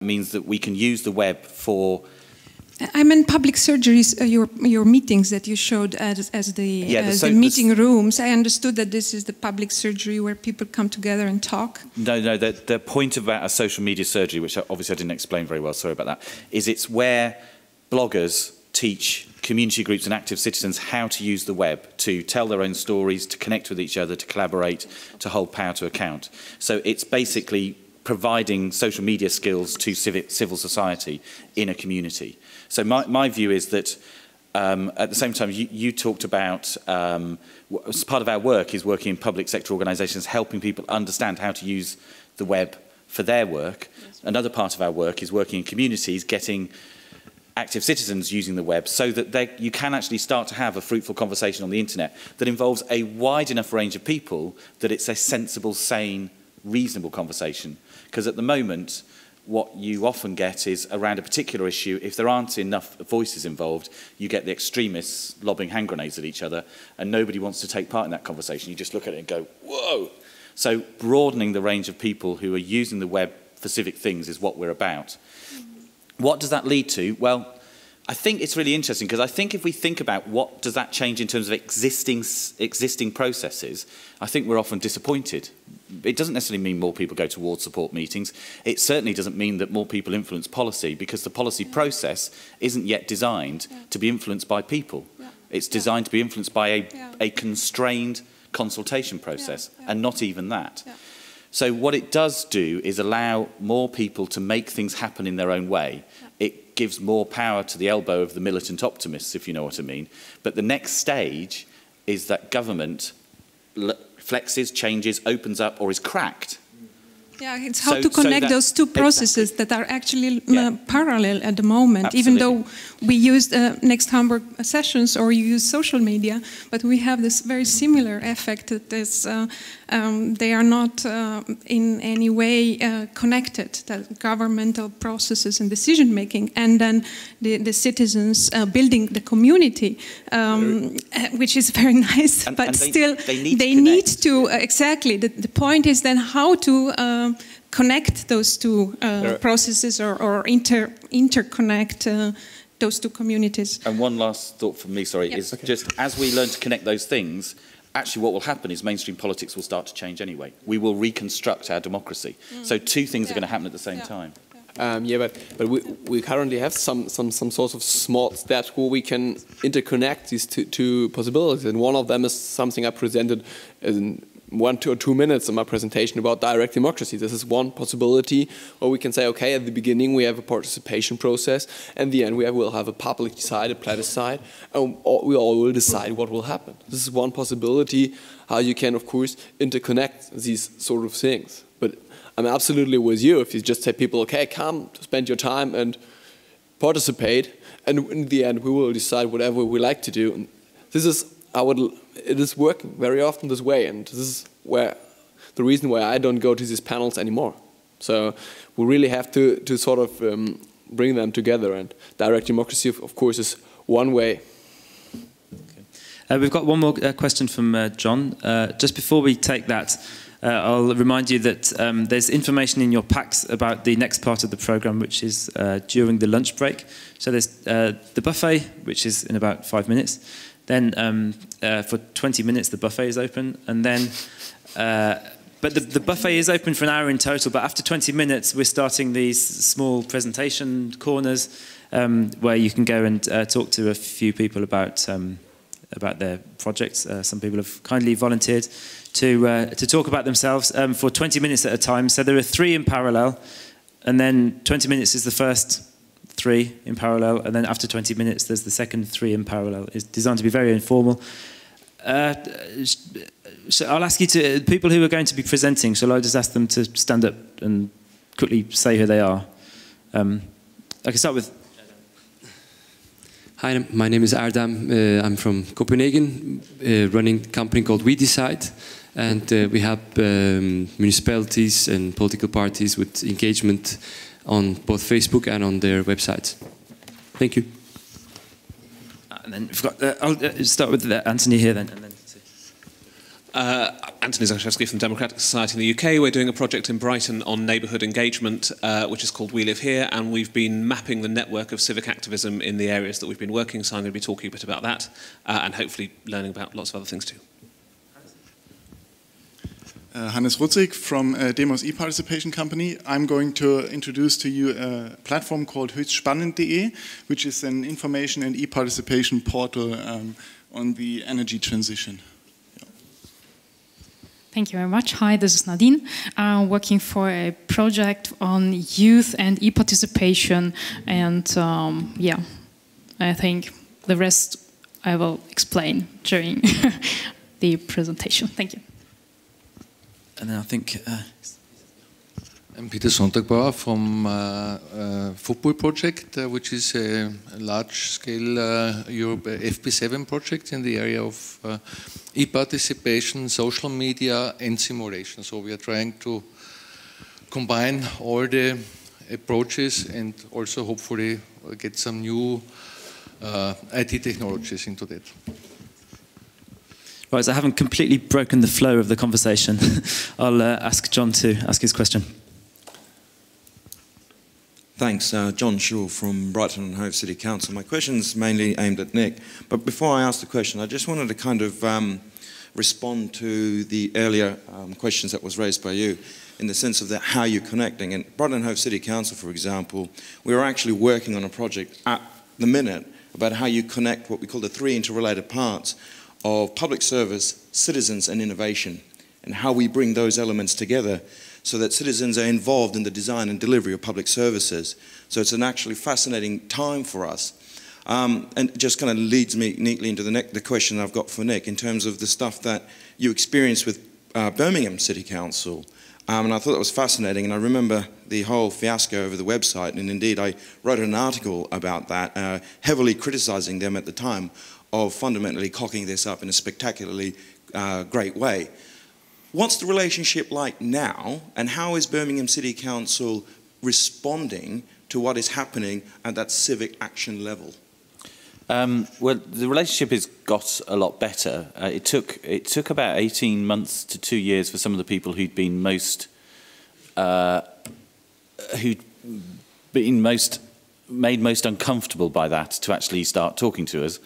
means that we can use the web for... I meant public surgeries, your meetings that you showed as the meeting rooms. I understood that this is the public surgery where people come together and talk. No, the point about a social media surgery, which obviously I didn't explain very well, sorry about that, is it's where bloggers teach community groups and active citizens how to use the web to tell their own stories, to connect with each other, to collaborate, to hold power to account. So it's basically providing social media skills to civil society in a community. So my view is that at the same time you talked about part of our work is working in public sector organisations, helping people understand how to use the web for their work. Yes. Another part of our work is working in communities, getting active citizens using the web so that you can actually start to have a fruitful conversation on the internet that involves a wide enough range of people that it's a sensible, sane, reasonable conversation. Because at the moment, what you often get is around a particular issue, if there aren't enough voices involved, you get the extremists lobbing hand grenades at each other and nobody wants to take part in that conversation. You just look at it and go, whoa! So broadening the range of people who are using the web for civic things is what we're about. What does that lead to? Well, I think it's really interesting because I think if we think about what does that change in terms of existing processes, I think we're often disappointed. It doesn't necessarily mean more people go to ward support meetings. It certainly doesn't mean that more people influence policy because the policy process isn't yet designed to be influenced by people. It's designed to be influenced by a constrained consultation process and not even that. So what it does do is allow more people to make things happen in their own way. It gives more power to the elbow of the militant optimists, if you know what I mean. But the next stage is that government flexes, changes, opens up, or is cracked. Yeah, it's how to connect those two processes that are actually parallel at the moment, even though we use Next Hamburg sessions or you use social media, but we have this very similar effect that is, they are not in any way connected, the governmental processes and decision making, and then the citizens building the community, which is very nice, but still they need to, exactly, the point is then how to connect those two processes or interconnect those two communities. And one last thought from me, sorry, is just as we learn to connect those things, actually what will happen is mainstream politics will start to change anyway. We will reconstruct our democracy. So two things are going to happen at the same time. But we currently have some sort of small steps where we can interconnect these two possibilities, and one of them is something I presented in 1 or 2 minutes in my presentation about direct democracy. This is one possibility where we can say, okay, at the beginning we have a participation process, and at the end we'll have a public decided plebiscite, and we all will decide what will happen. This is one possibility how you can, of course, interconnect these sort of things. But I'm absolutely with you if you just say people, okay, come, spend your time and participate, and in the end we will decide whatever we like to do. And this is it is working very often this way, and this is the reason why I don't go to these panels anymore. So we really have to sort of bring them together, and direct democracy, of course, is one way. Okay. We've got one more question from John. Just before we take that, I'll remind you that there's information in your packs about the next part of the program, which is during the lunch break. So there's the buffet, which is in about 5 minutes. Then for 20 minutes the buffet is open, and then but the buffet is open for an hour in total, but after 20 minutes we're starting these small presentation corners where you can go and talk to a few people about their projects. Some people have kindly volunteered to talk about themselves for 20 minutes at a time. So there are 3 in parallel, and then 20 minutes is the first 3 in parallel, and then after 20 minutes there's the second 3 in parallel. It's designed to be very informal. So I'll ask you to, people who are going to be presenting, shall I just ask them to stand up and quickly say who they are? I can start with... Hi, my name is Ardam. I'm from Copenhagen, running a company called We Decide, and we help municipalities and political parties with engagement on both Facebook and on their websites. Thank you. And then we've got, I'll start with Anthony here then. And then Anthony Zaszewski from Democratic Society in the UK. We're doing a project in Brighton on neighbourhood engagement, which is called We Live Here, and we've been mapping the network of civic activism in the areas that we've been working, so I'm going to be talking a bit about that, and hopefully learning about lots of other things too. Hannes Rutzig from Demos e-participation company. I'm going to introduce to you a platform called höchstspannend.de, which is an information and e-participation portal on the energy transition. Thank you very much. Hi, this is Nadine. I'm working for a project on youth and e-participation, and yeah, I think the rest I will explain during the presentation. Thank you. And then I think... I'm Peter Sonntagbauer from Football Project, which is a large-scale Europe FP7 project in the area of e-participation, social media and simulation. So we are trying to combine all the approaches and also hopefully get some new IT technologies into that. Right, so I haven't completely broken the flow of the conversation. I'll ask John to ask his question. Thanks, John Shaw from Brighton and Hove City Council. My question's mainly aimed at Nick, but before I ask the question, I just wanted to kind of respond to the earlier questions that was raised by you in the sense of how you're connecting. In Brighton and Hove City Council, for example, we are actually working on a project at the minute about how you connect what we call the three interrelated parts of public service, citizens and innovation, and how we bring those elements together so that citizens are involved in the design and delivery of public services. So it's an actually fascinating time for us. And it just kind of leads me neatly into the question I've got for Nick in terms of the stuff that you experienced with Birmingham City Council. And I thought that was fascinating, and I remember the whole fiasco over the website, and indeed I wrote an article about that, heavily criticising them at the time of fundamentally cocking this up in a spectacularly great way. What's the relationship like now, and how is Birmingham City Council responding to what is happening at that civic action level? Well, the relationship has got a lot better. It took about 18 months to 2 years for some of the people who'd been most made most uncomfortable by that to actually start talking to us.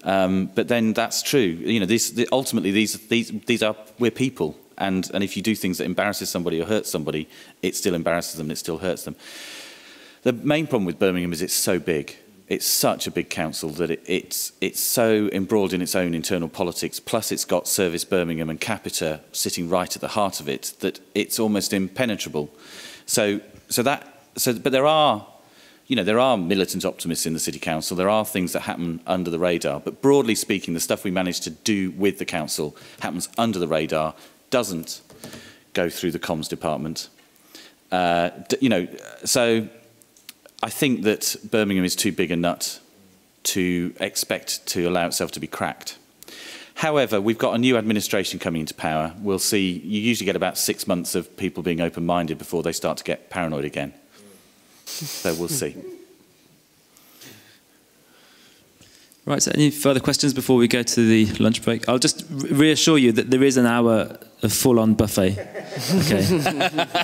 But then that's true. You know, ultimately these are, we're people. And if you do things that embarrasses somebody or hurts somebody, it still embarrasses them and it still hurts them. The main problem with Birmingham is it's so big. It's such a big council that it's so embroiled in its own internal politics, plus it's got Service Birmingham and Capita sitting right at the heart of it, that it's almost impenetrable. But there are, you know, there are militant optimists in the City Council. There are things that happen under the radar. But broadly speaking, the stuff we manage to do with the council happens under the radar, doesn't go through the comms department. You know, so I think that Birmingham is too big a nut to expect to allow itself to be cracked. However, we've got a new administration coming into power. We'll see, you usually get about 6 months of people being open-minded before they start to get paranoid again. So we'll see. Right, so any further questions before we go to the lunch break? I'll just reassure you that there is an hour of full-on buffet. Okay.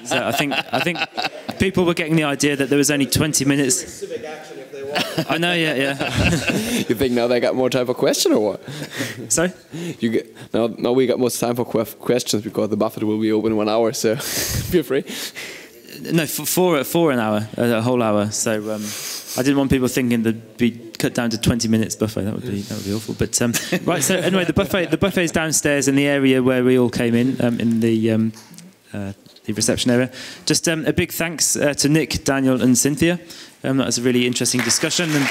So I think people were getting the idea that there was only 20 minutes. I know, yeah. You think now they got more time for questions or what? Sorry? Now we got more time for questions because the buffet will be open in 1 hour, so feel free. No, for an hour, a whole hour. So I didn't want people thinking that'd be cut down to 20 minutes buffet. That would be awful. But right. So anyway, the buffet is downstairs in the area where we all came in the reception area. Just a big thanks to Nick, Daniel, and Cynthia. That was a really interesting discussion and.